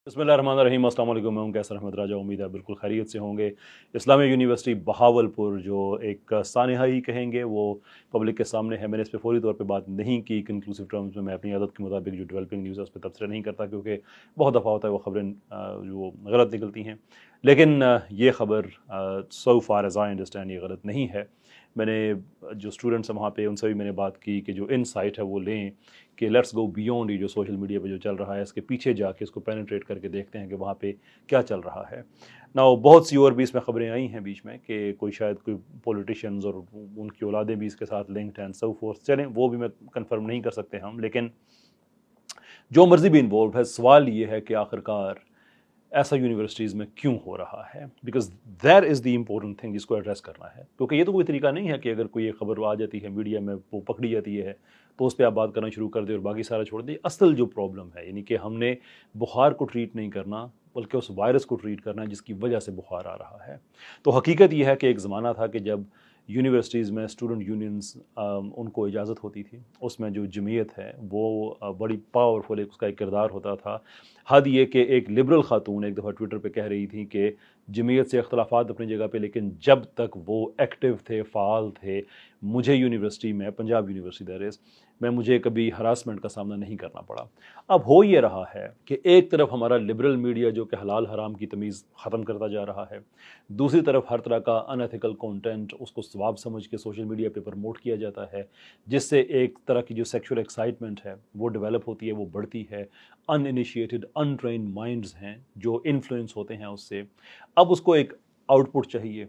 बिस्मिल्लाहिर्रहमानिर्रहीम। अस्सलाम वालेकुम। मैं हूं कैसर अहमद राजा। उम्मीद है बिल्कुल खैरियत से होंगे। इस्लामिया यूनिवर्सिटी बहावलपुर जो एक सानहा ही कहेंगे वो पब्लिक के सामने है। मैंने इस पर फौरी तौर पे बात नहीं की कंक्लूसिव टर्म्स में। मैं अपनी आदत के मुताबिक जो डेवलपिंग न्यूज़ है उस पर तबसरा नहीं करता, क्योंकि बहुत दफ़ा होता है वो खबरें जो गलत निकलती हैं। लेकिन ये ख़बर सो फार एज़ आई अंडरस्टैंड ये गलत नहीं है। मैंने जो स्टूडेंट्स हैं वहाँ पे उनसे भी मैंने बात की कि जो इनसाइट है वो लें कि लेट्स गो बियॉन्ड ये जो सोशल मीडिया पे जो चल रहा है इसके पीछे जाके इसको पेनिट्रेट करके देखते हैं कि वहाँ पे क्या चल रहा है ना। बहुत सी और भी इसमें ख़बरें आई हैं बीच में कि कोई शायद कोई पॉलिटिशियंस और उनकी औलादें भी इसके साथ लिंक्ड हैं, सो फोर्थ। चलें वो भी मैं कंफर्म नहीं कर सकते हम, लेकिन जो मर्जी भी इन्वॉल्व है, सवाल ये है कि आखिरकार ऐसा यूनिवर्सिटीज़ में क्यों हो रहा है। Because that is the important thing जिसको एड्रेस करना है। क्योंकि ये तो कोई तरीका नहीं है कि अगर कोई एक खबर आ जाती है मीडिया में, वो पकड़ी जाती है तो उस पर आप बात करना शुरू कर दें और बाकी सारा छोड़ दें। असल जो प्रॉब्लम है यानी कि हमने बुखार को ट्रीट नहीं करना बल्कि उस वायरस को ट्रीट करना है जिसकी वजह से बुखार आ रहा है। तो हकीकत यह है कि एक ज़माना था कि जब यूनिवर्सिटीज़ में स्टूडेंट यूनियंस उनको इजाज़त होती थी, उसमें जो जमीयत है वो बड़ी पावरफुल एक उसका एक किरदार होता था। हद ये कि एक लिबरल खातून एक दफ़ा ट्विटर पे कह रही थी कि जमीयत से इख्तलाफात अपनी जगह पे, लेकिन जब तक वो एक्टिव थे, फ़ाल थे, मुझे यूनिवर्सिटी में, पंजाब यूनिवर्सिटी दैट इज़, में मुझे कभी हरासमेंट का सामना नहीं करना पड़ा। अब हो ये रहा है कि एक तरफ हमारा लिबरल मीडिया जो कि हलाल हराम की तमीज़ ख़त्म करता जा रहा है, दूसरी तरफ हर तरह का अनएथिकल कंटेंट उसको सवाब समझ के सोशल मीडिया पे प्रमोट किया जाता है, जिससे एक तरह की जो सेक्सुअल एक्साइटमेंट है वो डेवलप होती है, वो बढ़ती है। अनइनिशिएटेड अनट्रेन्ड माइंड्स हैं जो इन्फ्लुएंस होते हैं उससे। अब उसको एक आउटपुट चाहिए।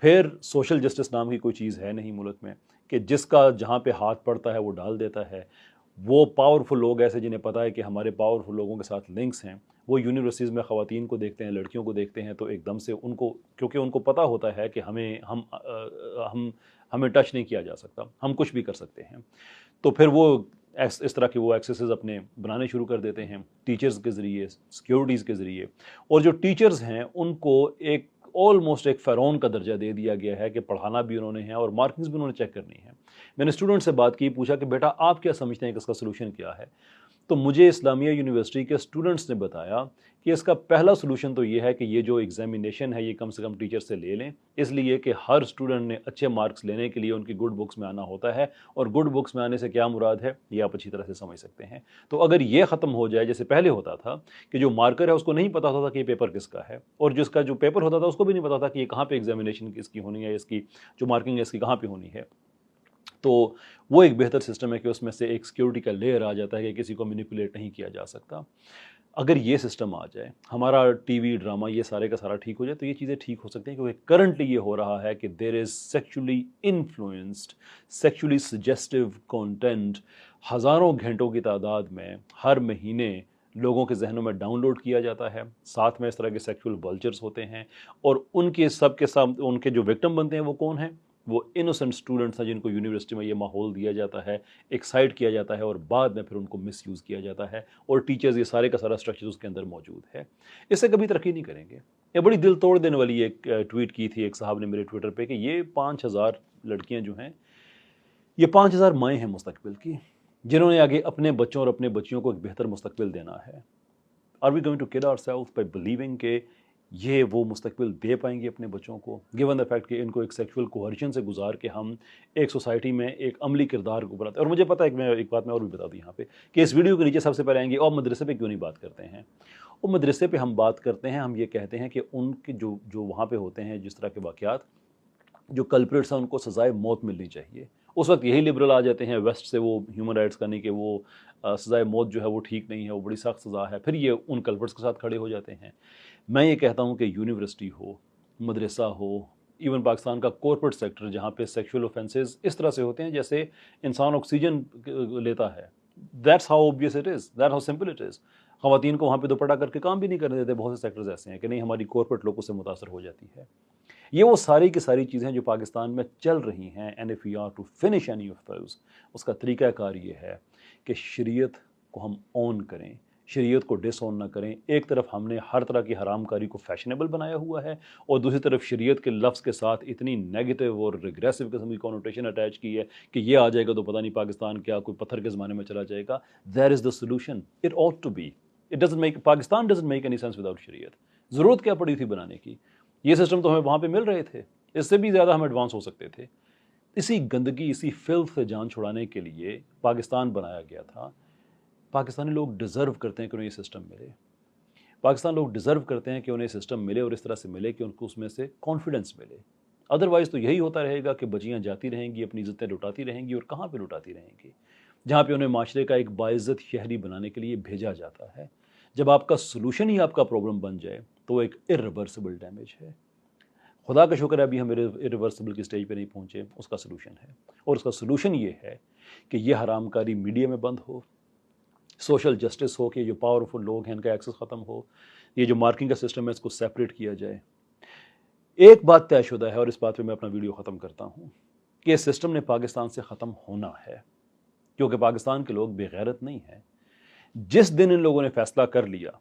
फिर सोशल जस्टिस नाम की कोई चीज़ है नहीं मुल्क में कि जिसका जहाँ पे हाथ पड़ता है वो डाल देता है। वो पावरफुल लोग ऐसे जिन्हें पता है कि हमारे पावरफुल लोगों के साथ लिंक्स हैं, वो यूनिवर्सिटीज़ में ख़वातीन को देखते हैं, लड़कियों को देखते हैं, तो एकदम से उनको, क्योंकि उनको पता होता है कि हमें टच नहीं किया जा सकता, हम कुछ भी कर सकते हैं, तो फिर वो इस तरह के वो एक्सेसेस अपने बनाने शुरू कर देते हैं टीचर्स के ज़रिए, सिक्योरिटीज़ के ज़रिए। और जो टीचर्स हैं उनको एक ऑलमोस्ट एक फ़िरौन का दर्जा दे दिया गया है कि पढ़ाना भी उन्होंने है और मार्किंग्स भी उन्होंने चेक करनी है। मैंने स्टूडेंट से बात की, पूछा कि बेटा आप क्या समझते हैं कि इसका सलूशन क्या है। तो मुझे इस्लामिया यूनिवर्सिटी के स्टूडेंट्स ने बताया कि इसका पहला सलूशन तो ये है कि ये जो एग्जामिनेशन है ये कम से कम टीचर से ले लें, इसलिए कि हर स्टूडेंट ने अच्छे मार्क्स लेने के लिए उनकी गुड बुक्स में आना होता है, और गुड बुक्स में आने से क्या मुराद है ये आप अच्छी तरह से समझ सकते हैं। तो अगर ये ख़त्म हो जाए, जैसे पहले होता था कि जो मार्कर है उसको नहीं पता होता था कि ये पेपर किसका है, और जिसका जो पेपर होता था उसको भी नहीं पता था कि ये कहाँ पर एग्जामिनेशन किसकी होनी है, इसकी जो मार्किंग है इसकी कहाँ पर होनी है। तो वो एक बेहतर सिस्टम है कि उसमें से एक सिक्योरिटी का लेयर आ जाता है कि किसी को मैनिपुलेट नहीं किया जा सकता। अगर ये सिस्टम आ जाए, हमारा टीवी ड्रामा ये सारे का सारा ठीक हो जाए, तो ये चीज़ें ठीक हो सकती हैं। क्योंकि करंटली ये हो रहा है कि there is sexually influenced, sexually suggestive content हज़ारों घंटों की तादाद में हर महीने लोगों के जहनों में डाउनलोड किया जाता है। साथ में इस तरह के सेक्सुअल वल्चर्स होते हैं, और उनके सब के सब उनके जो विक्टिम बनते हैं वो कौन है? वो इनोसेंट स्टूडेंट्स हैं जिनको यूनिवर्सिटी में ये माहौल दिया जाता है, एक्साइट किया जाता है, और बाद में फिर उनको मिसयूज़ किया जाता है। और टीचर्स, ये सारे का सारा स्ट्रक्चर उसके अंदर मौजूद है। इससे कभी तरक्की नहीं करेंगे। ये बड़ी दिल तोड़ देने वाली एक ट्वीट की थी एक साहब ने मेरे ट्विटर पे कि ये 5000 लड़कियां जो हैं, ये 5000 माएँ हैं मुस्तकबिल की, जिन्होंने आगे अपने बच्चों और अपने बच्चियों को एक बेहतर मुस्तकबिल देना है। Are we going to kid ourselves by believing के ये वो मुस्तकबिल दे पाएंगे अपने बच्चों को, गिवन द फैक्ट कि इनको एक सेक्सुअल कोहर्शन से गुजार के हम एक सोसाइटी में एक अमली किरदार को बनाते हैं। और मुझे पता है कि मैं एक बात मैं और भी बता दूँ यहाँ पे कि इस वीडियो के नीचे सबसे पहले आएंगे और मदरसे पे क्यों नहीं बात करते हैं। और मदरसे पे हम बात करते हैं, हम ये कहते हैं कि उनके जो जो वहाँ पे होते हैं जिस तरह के वाक़यात, जो कल्प्रिट्स हैं उनको सज़ाए मौत मिलनी चाहिए। उस वक्त यही लिबरल आ जाते हैं वेस्ट से, वो ह्यूमन राइट्स करने के, वो सज़ाए मौत जो है वो ठीक नहीं है, वो बड़ी सख्त सज़ा है। फिर ये उन कल्प्रिट्स के साथ खड़े हो जाते हैं। मैं ये कहता हूँ कि यूनिवर्सिटी हो, मदरसा हो, इवन पाकिस्तान का कॉर्पोरेट सेक्टर जहाँ पे सेक्सुअल ऑफेंसेस इस तरह से होते हैं जैसे इंसान ऑक्सीजन लेता है, that's how obvious it is, that how simple it is. ख़वातीन को वहाँ पे दुपट्टा करके काम भी नहीं करने देते। बहुत से सेक्टर्स ऐसे हैं कि नहीं, हमारी कॉर्पोरेट लोगों से मुतासर हो जाती है। ये वो सारी की सारी चीज़ें जो पाकिस्तान में चल रही हैं, and if you are to finish any of those, उसका तरीक़ाकार ये है कि शरीयत को हम ऑन करें, शरीयत को डिसऑन ना करें। एक तरफ हमने हर तरह की हरामकारी को फैशनेबल बनाया हुआ है, और दूसरी तरफ शरीयत के लफ्ज़ के साथ इतनी नेगेटिव और रिग्रेसिव किस्म की कॉनोटेशन अटैच की है कि ये आ जाएगा तो पता नहीं पाकिस्तान क्या कोई पत्थर के ज़माने में चला जाएगा। That is the solution, it ought to be. Pakistan doesn't make any sense without शरीयत। ज़रूरत क्या पड़ी थी बनाने की? ये सिस्टम तो हमें वहाँ पे मिल रहे थे, इससे भी ज़्यादा हम एडवांस हो सकते थे। इसी गंदगी, इसी फिल्थ से जान छुड़ाने के लिए पाकिस्तान बनाया गया था। पाकिस्तानी लोग डिज़र्व करते हैं कि उन्हें ये सिस्टम मिले। पाकिस्तान लोग डिज़र्व करते हैं कि उन्हें सिस्टम मिले और इस तरह से मिले कि उनको उसमें से कॉन्फिडेंस मिले। अदरवाइज़ तो यही होता रहेगा कि बच्चियाँ जाती रहेंगी, अपनी इज़्ज़तें लुटाती रहेंगी, और कहाँ पे लुटाती रहेंगी? जहाँ पे उन्हें माशरे का एक बाइज़्ज़त शहरी बनाने के लिए भेजा जाता है। जब आपका सॉल्यूशन ही आपका प्रॉब्लम बन जाए तो वो एक इर्रिवर्सिबल डैमेज है। खुदा का शुक्र है अभी हम इरिवर्सिबल की स्टेज पे नहीं पहुँचे, उसका सलूशन है। और उसका सलूशन ये है कि ये हरामकारी मीडिया में बंद हो, सोशल जस्टिस हो, कि जो पावरफुल लोग हैं इनका एक्सेस ख़त्म हो, ये जो मार्किंग का सिस्टम है इसको सेपरेट किया जाए। एक बात तयशुदा है, और इस बात पे मैं अपना वीडियो ख़त्म करता हूँ, कि इस सिस्टम ने पाकिस्तान से ख़त्म होना है, क्योंकि पाकिस्तान के लोग बेगैरत नहीं हैं। जिस दिन इन लोगों ने फैसला कर लिया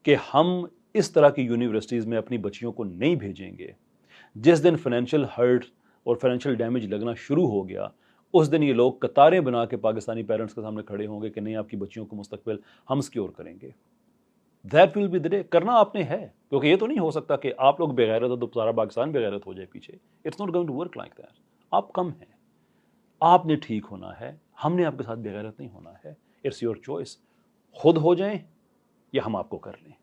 कि हम इस तरह की यूनिवर्सिटीज़ में अपनी बच्चियों को नहीं भेजेंगे, जिस दिन फाइनेंशियल हर्ट और फाइनेंशियल डैमेज लगना शुरू हो गया, उस दिन ये लोग कतारें बना के पाकिस्तानी पेरेंट्स के सामने खड़े होंगे कि नहीं, आपकी बच्चियों को मुस्तकबिल हम सिक्योर करेंगे। That will be the day. करना आपने है, क्योंकि ये तो नहीं हो सकता कि आप लोग बेगैरत हो तो सारा पाकिस्तान बेगैरत हो जाए पीछे। It's not going to work like that. आप कम हैं, आपने ठीक होना है, हमने आपके साथ बेगैरत नहीं होना है। It's your choice. खुद हो जाएं या हम आपको कर लें।